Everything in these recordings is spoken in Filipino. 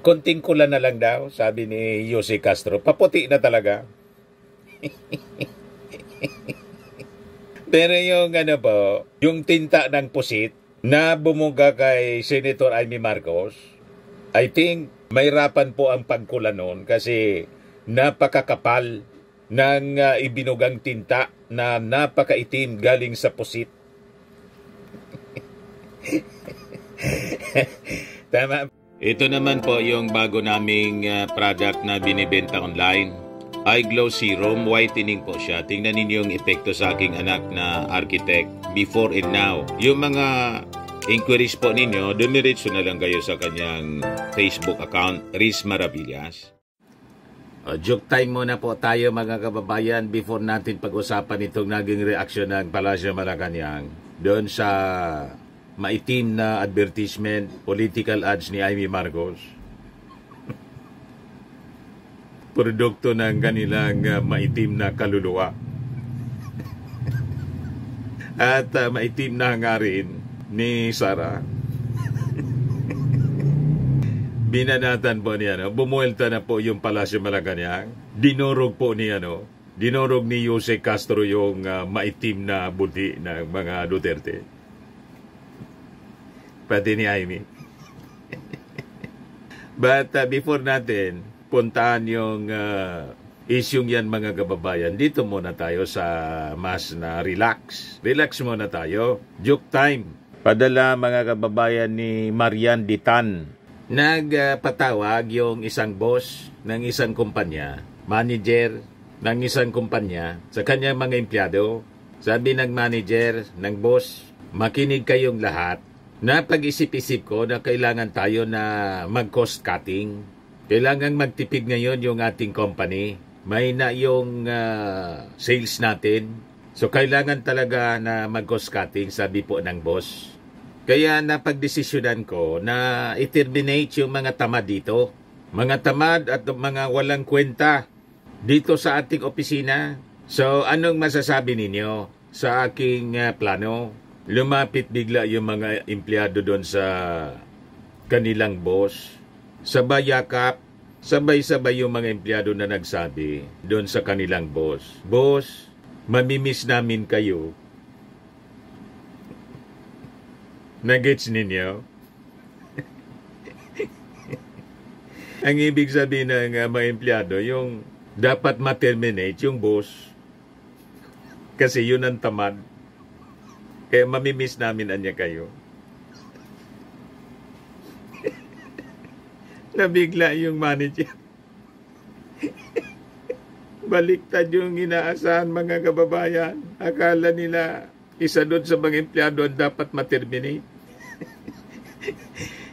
Konting kulan na lang daw, sabi ni Jose Castro. Paputi na talaga. Pero yung ano po, yung tinta ng pusit na bumuga kay Senator Amy Marcos, I think mahirapan po ang pagkulan nun kasi napakakapal ng ibinugang tinta na napakaitim galing sa pusit. Tama. Ito naman po yung bago naming product na binibenta online. iGlow Serum, whitening po siya. Tingnan ninyo yung epekto sa aking anak na architect before and now. Yung mga inquiries po ninyo, dumiretso na lang kayo sa kanyang Facebook account, Riz Maravillas. Joke time muna po tayo mga kababayan before natin pag-usapan itong naging reaksyon ng Palasyo Malacanang doon sa maitim na advertisement, political ads ni Amy Marcos. Produkto ng kanilang maitim na kaluluwa. At maitim na hangarin ni Sara. Binanatan po niya, bumuelta na po yung Palasyo Malacanang. Dinurog po ni dinurog ni Jose Castro yung maitim na buti ng mga Duterte. Pati ni Amy. But before natin puntahan yung isyong yan mga kababayan, dito muna tayo sa mas na relax. Relax muna tayo. Joke time. Padala mga kababayan ni Marian Ditan. Nagpatawag yung isang boss ng isang kumpanya, manager ng isang kumpanya sa kanyang mga empleyado. Sabi ng manager, ng boss, makinig kayong lahat. Napag-isip-isip ko na kailangan tayo na mag-cost cutting. Kailangan magtipid ngayon yung ating company. May na yung sales natin. So kailangan talaga na mag-cost cutting, sabi po ng boss. Kaya napagdesisyonan ko na i-terminate yung mga tamad dito. Mga tamad at mga walang kwenta dito sa ating opisina. So anong masasabi ninyo sa aking plano? Lumapit bigla yung mga empleyado doon sa kanilang boss. Sabay yakap, sabay-sabay yung mga empleyado na nagsabi doon sa kanilang boss. Boss, mamimiss namin kayo. Nagets ninyo? Ang ibig sabihin ng mga empleyado, yung dapat ma-terminate yung boss. Kasi yun ang tamad. Kaya mamimiss namin anya kayo. Nabigla yung manager. Baliktad yung inaasahan mga kababayan. Akala nila isa doon sa mga empleyado ang dapat ma-terminate.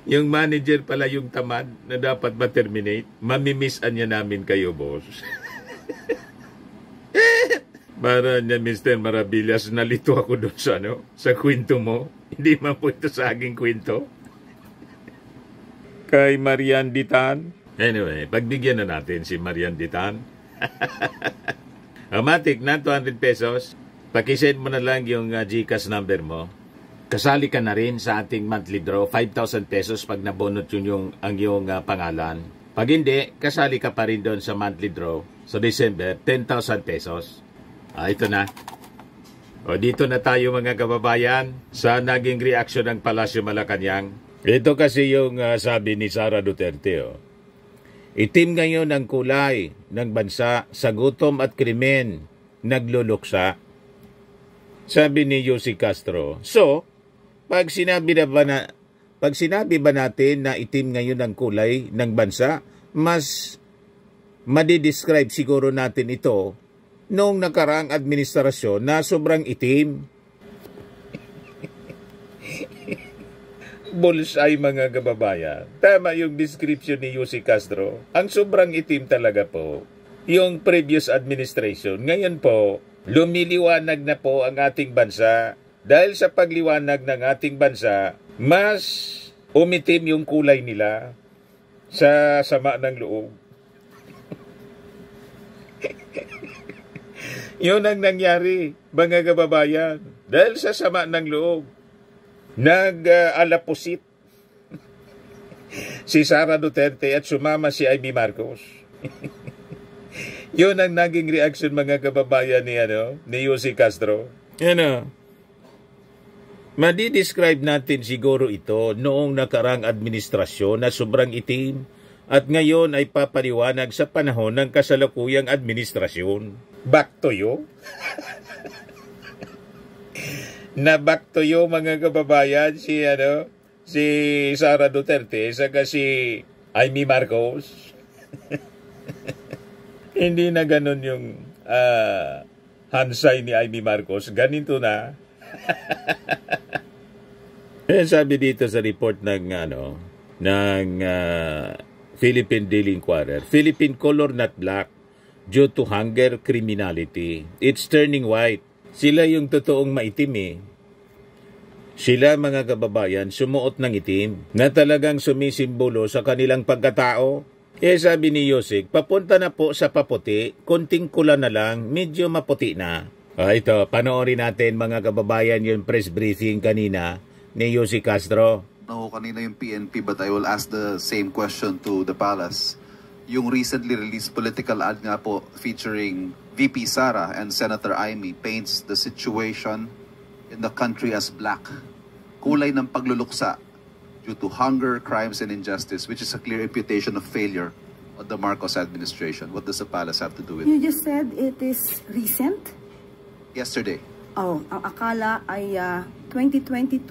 Yung manager pala yung tamad na dapat ma-terminate. Mamimiss anya namin kayo, boss. Para niya, Mr. Maravillas, nalito ako doon sa kwento mo. Hindi man po ito sa aking kwento. Kay Marian Ditan. Anyway, pagbigyan na natin si Marian Ditan. Amatik na 200 pesos. Pakisend mo na lang yung GCash number mo. Kasali ka na rin sa ating monthly draw. 5,000 pesos pag nabunot yun ang iyong pangalan. Pag hindi, kasali ka pa rin doon sa monthly draw. So December, 10,000 pesos. Ito na. Dito na tayo mga kababayan sa naging reaksyon ng Palasyo Malacanang. Ito kasi yung sabi ni Sara Duterte. Itim ngayon ang kulay ng bansa sa gutom at krimen, nagluluksa. Sabi ni Jose Castro. So, pag sinabi ba natin na itim ngayon ang kulay ng bansa, mas madidescribe siguro natin ito noong nakaraang administrasyon na sobrang itim. Bullseye mga kababayan. Tama yung description ni Jose Castro. Ang sobrang itim talaga po yung previous administration. Ngayon po, lumiliwanag na po ang ating bansa. Dahil sa pagliwanag ng ating bansa, mas umitim yung kulay nila sa sama ng loob. Yun ang nangyari, mga kababayan. Dahil sa sama ng loob, nag-alapusit. si Sara Duterte at sumama si Amy Marcos. Yun ang naging reaction mga kababayan ni Yussi Castro. Madi-describe natin siguro ito noong nakarang administrasyon na sobrang itim at ngayon ay papaliwanag sa panahon ng kasalukuyang administrasyon. Back to you? Na back to you mga kababayan si Sara Duterte saka si Amy Marcos. Hindi na ganun yung hansay ni Amy Marcos. Ganito na. Sabi dito sa report ng Philippine Daily Inquirer, Philippine color not black due to hunger criminality. It's turning white. Sila yung totoong maitim Sila mga kababayan sumuot ng itim na talagang sumisimbolo sa kanilang pagkatao. Sabi ni Yusik, papunta na po sa paputi, konting kula na lang, medyo maputi na. Ito, panoorin natin mga kababayan yung press briefing kanina ni Yussi Castro. Kanina yung PNP, but I will ask the same question to the palace. Yung recently released political ad nga po featuring VP Sara and Senator Amy paints the situation in the country as black. Kulay ng pagluluksa due to hunger, crimes, and injustice, which is a clear imputation of failure of the Marcos administration. What does the palace have to do with it? You just said it is recent? Yesterday. Oh, ang akala ay 2022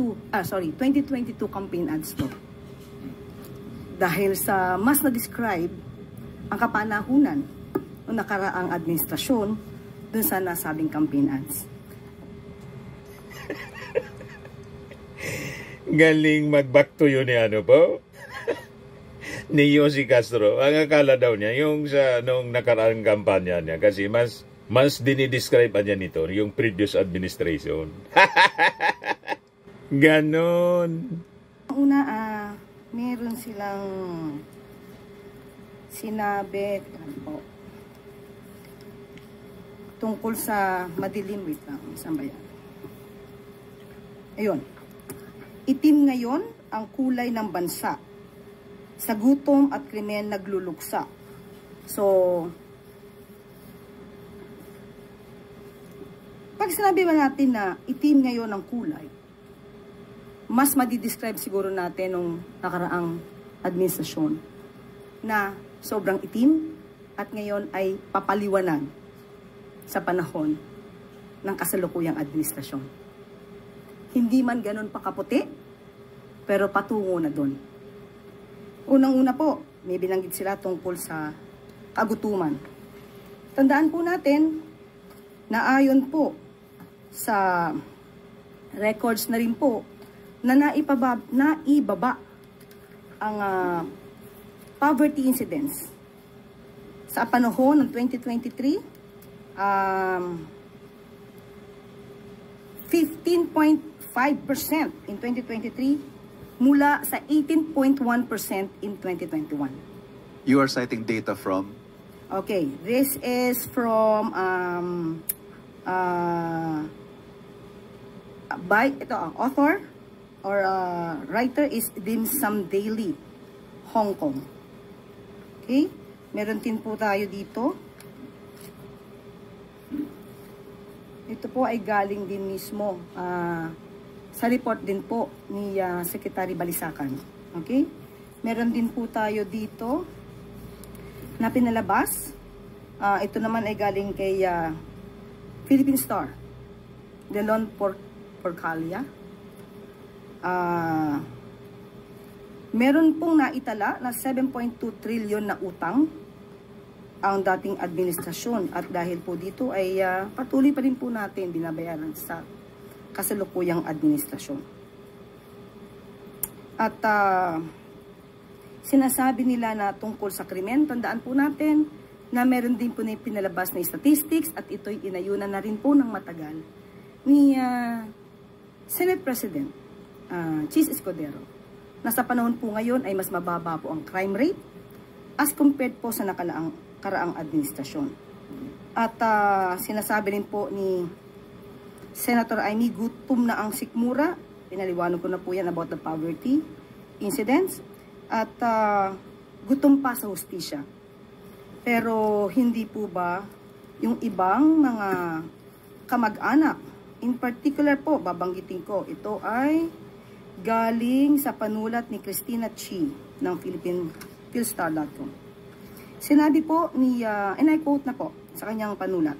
campaign ads to. Dahil sa mas na-describe ang kapanahunan ng nakaraang administrasyon dun sa nasabing campaign ads. Galing mag-back to yun ni Yussi Castro. Ang akala daw niya, yung sa nung nakaraang kampanya niya, kasi mas dinidescribe niya nito, yung previous administration. Ganon. Una, meron silang sinabi tungkol sa madilim. Wait lang, saan ba yan? Ayun. Itim ngayon ang kulay ng bansa. Sa gutom at krimen nagluluksa. So, pag sinabi ba natin na itim ngayon ang kulay, mas madidescribe siguro natin nung nakaraang administrasyon na sobrang itim at ngayon ay papaliwanag sa panahon ng kasalukuyang administrasyon. Hindi man ganun pakaputi, pero patungo na doon. Unang-una po, may binanggit sila tungkol sa kagutuman. Tandaan po natin na ayon po sa records na rin po na naibaba ang poverty incidence sa panahon ng 2023, 15.5% in 2023 mula sa 18.1% in 2021. You are citing data from? Okay, this is from by author or writer is Dim Sum Daily, Hong Kong. Okay, meron din po tayo dito. Ito po ay galing din mismo sa report din po ni Secretary Balisacan. Okay? Meron din po tayo dito na pinalabas. Ito naman ay galing kay Philippine Star. Delon Porcalia. Meron pong naitala na 7.2 trillion na utang ang dating administrasyon. At dahil po dito ay patuloy pa rin po natin binabayaran sa kasalukuyang administrasyon. At sinasabi nila na tungkol sa krimen, tandaan po natin na meron din po na pinalabas na statistics at ito'y inayunan na rin po ng matagal ni Senate President Chis Escudero na sa panahon po ngayon ay mas mababa po ang crime rate as compared po sa nakaraang administrasyon. At sinasabi rin po ni Senator Amy, gutom na ang sikmura. Pinaliwanag ko na po yan about the poverty incidents. at gutom pa sa hustisya. Pero hindi po ba yung ibang mga kamag-anak, in particular po, babanggitin ko, ito ay galing sa panulat ni Christina Chi ng PhilStar.com. Sinabi po ni, and I quote na po sa kanyang panulat,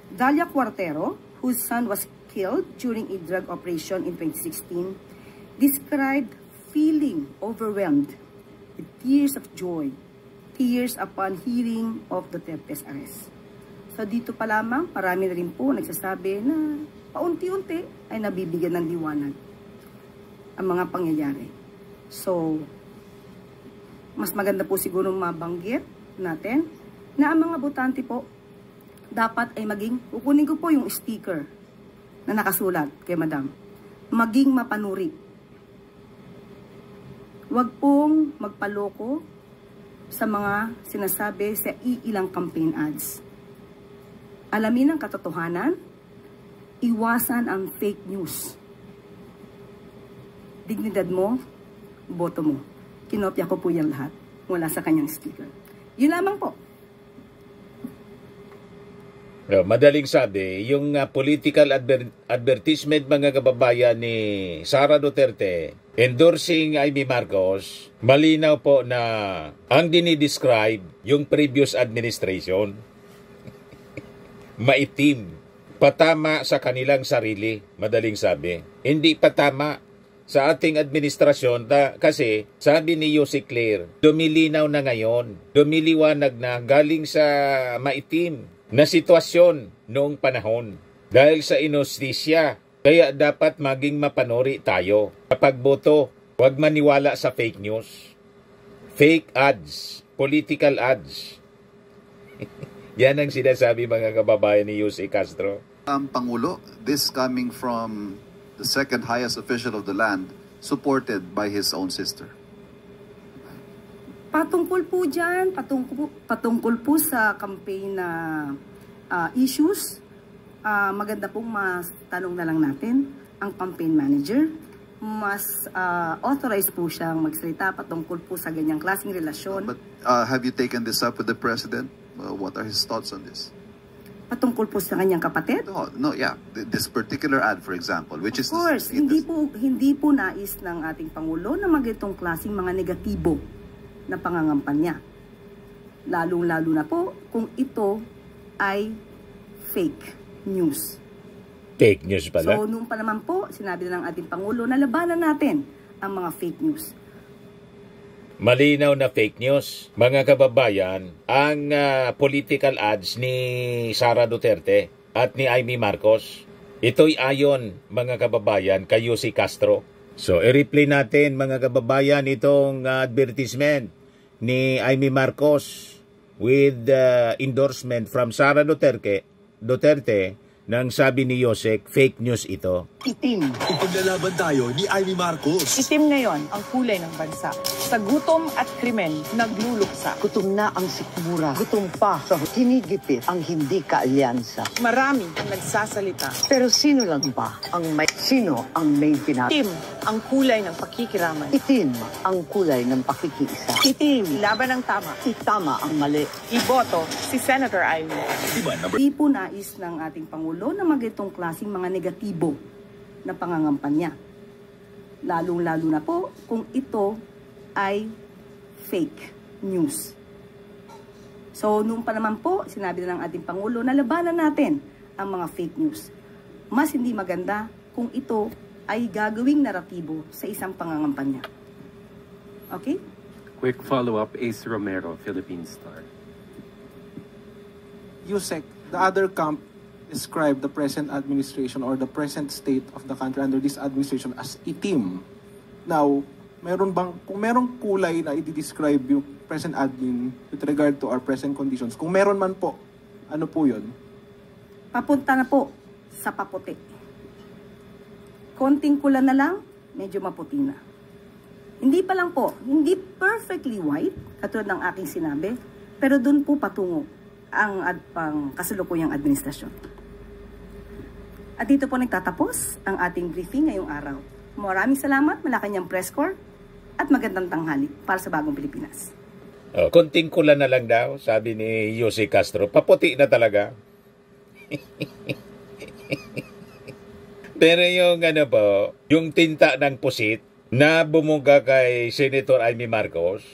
Dalia Cuartero, whose son was killed during a drug operation in 2016, described feeling overwhelmed with tears of joy, tears upon hearing of Duterte's arrest. So dito pa lamang, marami na rin po nagsasabi na paunti-unti ay nabibigyan ng liwanag ang mga pangyayari. So, mas maganda po siguro mabanggit natin na ang mga botante po dapat ay maging, kukunin ko po yung sticker na nakasulat kay Madam, maging mapanuri. Huwag pong magpaloko sa mga sinasabi sa iilang campaign ads. Alamin ang katotohanan, iwasan ang fake news. Dignidad mo, boto mo. Kinopya ko po yan lahat mula sa kanyang sticker. Yun lamang po. Madaling sabi, yung political advertisement mga kababayan ni Sara Duterte endorsing Amy Marcos, malinaw po na ang dinidescribe yung previous administration maitim, patama sa kanilang sarili, madaling sabi. Hindi patama sa ating administrasyon kasi sabi ni Yossi Claire, dumilinaw na ngayon, dumiliwanag na galing sa maitim na sitwasyon noong panahon. Dahil sa inostisya, kaya dapat maging mapanuri tayo. Kapag boto, huwag maniwala sa fake news. Fake ads, political ads. Yan ang sinasabi mga kababayan ni Yossi Castro. Pangulo, this coming from the second highest official of the land, supported by his own sister. Patungkol po dyan, patungkol po sa campaign na issues, maganda pong mas tanong na lang natin ang campaign manager. Mas authorized po siyang magsalita patungkol po sa ganyang klaseng relasyon. But have you taken this up with the President? What are his thoughts on this? Patungkol po sa kanyang kapatid? No, yeah. This particular ad, for example, which is... Of course, hindi po nais ng ating Pangulo na magitong klaseng mga negatibo na pangangampanya. Lalong-lalo na po kung ito ay fake news. Fake news pala? So, noon pa naman po, sinabi na ng ating Pangulo na labanan natin ang mga fake news. Malinaw na fake news. Mga kababayan, ang political ads ni Sara Duterte at ni Amy Marcos, ito'y ayon, mga kababayan, kay Yossi Castro. So, i-replay natin, mga kababayan, itong advertisement ni Amy Marcos with endorsement from Sara Duterte nang sabi ni Yosek, fake news ito. Itim. Ipaglalaban tayo ni Amy Marcos. Itim ngayon ang kulay ng bansa. Sa gutom at krimen, nagluluksa. Gutom na ang sikmura. Gutom pa sa hinigipit ang hindi kaalyansa. Marami ang nagsasalita. Pero sino lang ba sino ang may pinag? Itim ang kulay ng pakikiraman. Itim ang kulay ng pakikiisa. Itim, laban ng tama. Itama ang mali. Iboto si Senator Amy. Di po nais ng ating Pangulo na magitong klaseng mga negatibo na pangangampanya. Lalong-lalo na po kung ito ay fake news. So, noon pa naman po, sinabi na ng ating Pangulo na labanan natin ang mga fake news. Mas hindi maganda kung ito ay gagawing naratibo sa isang pangangampanya. Okay? Quick follow-up, Ace Romero, Philippine Star. Yusek, the other camp described the present administration or the present state of the country under this administration as itim. Now, kung merong kulay na i-describe yung present admin with regard to our present conditions, kung meron man po, ano po yun? Papunta na po sa paputi. Konting kulan na lang, medyo maputi na. Hindi pa lang po, hindi perfectly white, katulad ng aking sinabi, pero dun po patungo ang kasalukuyang administrasyon. At dito po nagtatapos ang ating briefing ngayong araw. Maraming salamat, Malacanang Press Corps. at magandang tanghali para sa bagong Pilipinas. Konting kulan na lang daw, sabi ni Jose Castro. Paputi na talaga. Pero yung yung tinta ng pusit na bumuga kay Senator Amy Marcos,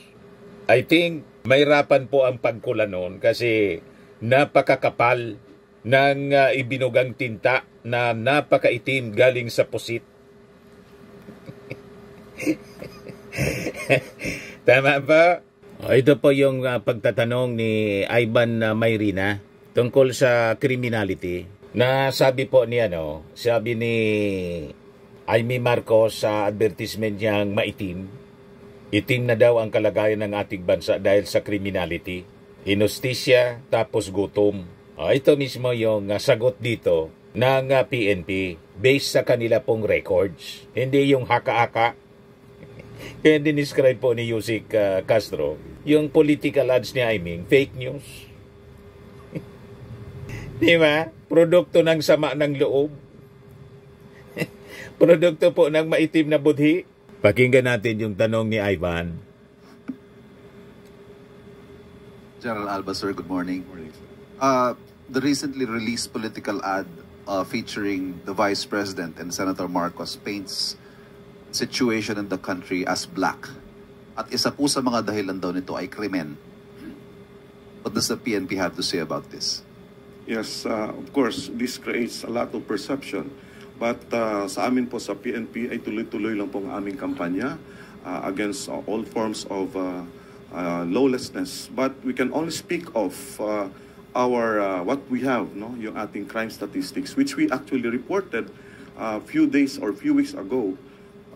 I think mahirapan po ang pagkulan nun kasi napakakapal ng ibinugang tinta na napakaitim galing sa pusit. Tama ba? Ito po yung pagtatanong ni Ivan Mayrina tungkol sa criminality. Na sabi po ni sabi ni Amy Marcos sa advertisement niyang maitim. Itim na daw ang kalagayan ng ating bansa dahil sa criminality. Inustisya tapos gutom. Ito mismo yung sagot dito ng PNP based sa kanila pong records. Hindi yung haka-haka. Kaya dinescribe po ni Jose Castro yung political ads ni Aiming, fake news. Di ba? Produkto ng sama ng loob. Produkto po ng maitim na budhi. Pakinggan natin yung tanong ni Ivan. General Alba, sir, good morning. The recently released political ad featuring the Vice President and Senator Marcos paints situation in the country as black. At isa po sa mga dahilan daw nito ay krimen. What does the PNP have to say about this? Yes, of course, this creates a lot of perception. But sa amin po sa PNP ay tuloy-tuloy lang po ang aming kampanya against all forms of lawlessness. But we can only speak of our what we have, yung ating crime statistics, which we actually reported a few days or few weeks ago,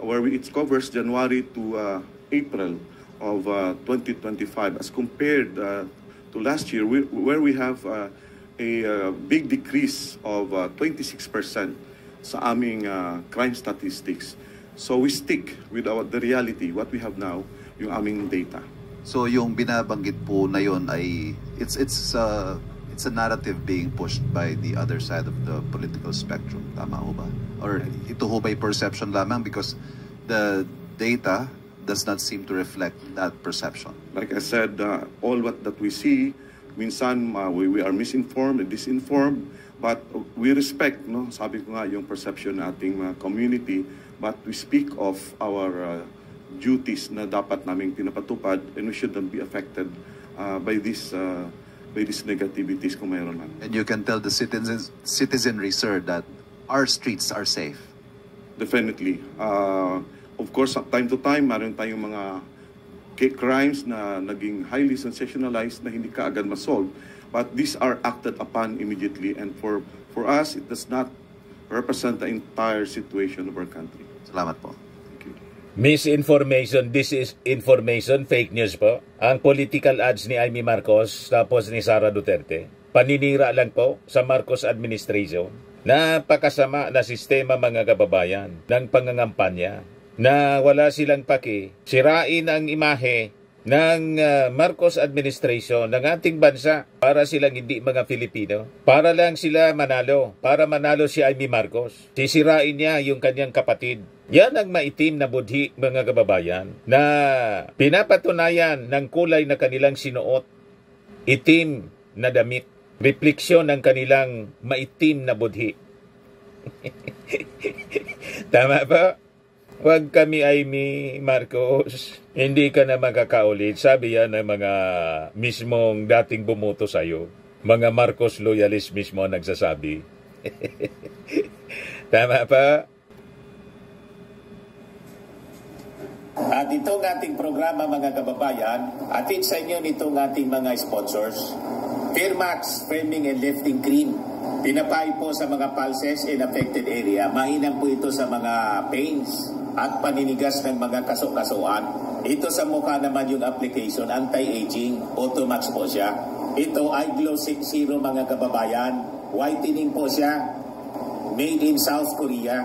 where it covers January to April of 2025 as compared to last year, where we have a big decrease of 26% sa aming crime statistics. So we stick with the reality, what we have now, yung aming data. So yung binabanggit po na yun ay it's a narrative being pushed by the other side of the political spectrum. Tama ho ba? Or ito ho ba'y perception lamang because the data does not seem to reflect that perception? Like I said, all that we see, minsan we are misinformed and disinformed, but we respect, sabi ko nga, yung perception ng ating community, but we speak of our duties na dapat naming pinapatupad, and we shouldn't be affected by these negativities kung mayroon man. And you can tell the citizenry, sir, that our streets are safe? Definitely. Of course, time to time, mayroon tayong mga crimes na naging highly sensationalized na hindi kaagad masolve. But these are acted upon immediately, and for us, it does not represent the entire situation of our country. Salamat po. Misinformation, disinformation, fake news po. Ang political ads ni Amy Marcos tapos ni Sara Duterte. Paninira lang po sa Marcos administration. Napakasama na sistema, mga kababayan, ng pangangampanya na wala silang paki. Sirain ang imahe ng Marcos administration ng ating bansa para silang hindi mga Filipino. Para lang sila manalo. Para manalo si Amy Marcos. Sisirain niya yung kanyang kapatid. Yan ang maitim na budhi, mga kababayan, na pinapatunayan ng kulay na kanilang sinuot. Itim na damit. Refleksyon ng kanilang maitim na budhi. Tama ba? Huwag kami, Amy Marcos. Hindi ka na makakaulit. Sabi yan ng mga mismong dating bumuto sa'yo. Mga Marcos loyalist mismo nagsasabi. Tama pa? At itong ating programa, mga kababayan, atid sa inyo nitong ating mga sponsors. Firmax Framing and Lifting Cream. Pinapay po sa mga pulses in affected area. Mainam po ito sa mga pains at paninigas ng mga kaso-kasuan. Ito sa mukha naman yung application, anti-aging, Automax po siya. Ito ay Glow 60, mga kababayan. Whitening po siya. Made in South Korea.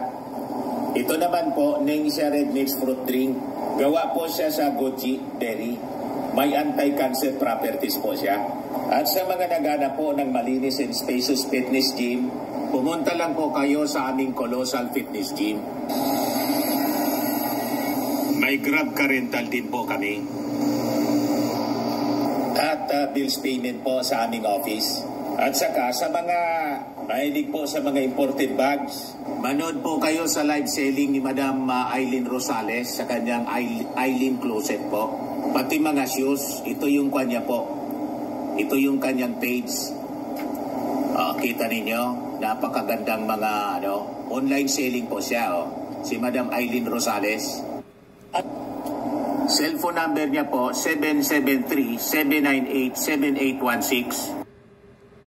Ito naman po, Ningxia Red Mix Fruit Drink. Gawa po siya sa goji berry. May anti-cancer properties po siya. At sa mga nagana po ng malinis and spacious fitness gym, pumunta lang po kayo sa aming Colossal Fitness Gym. May May Grab ka rental din po kami. At bills payment po sa aming office. At saka sa mga mahilig po sa mga imported bags, manood po kayo sa live selling ni Madam Eileen Rosales sa kanyang Eileen Closet po. Pati mga shoes, ito yung kanya po. Ito yung kanyang page. Kita ninyo, napakagandang mga online selling po siya. Si Madam Eileen Rosales. At cellphone number niya po 773-798-7816.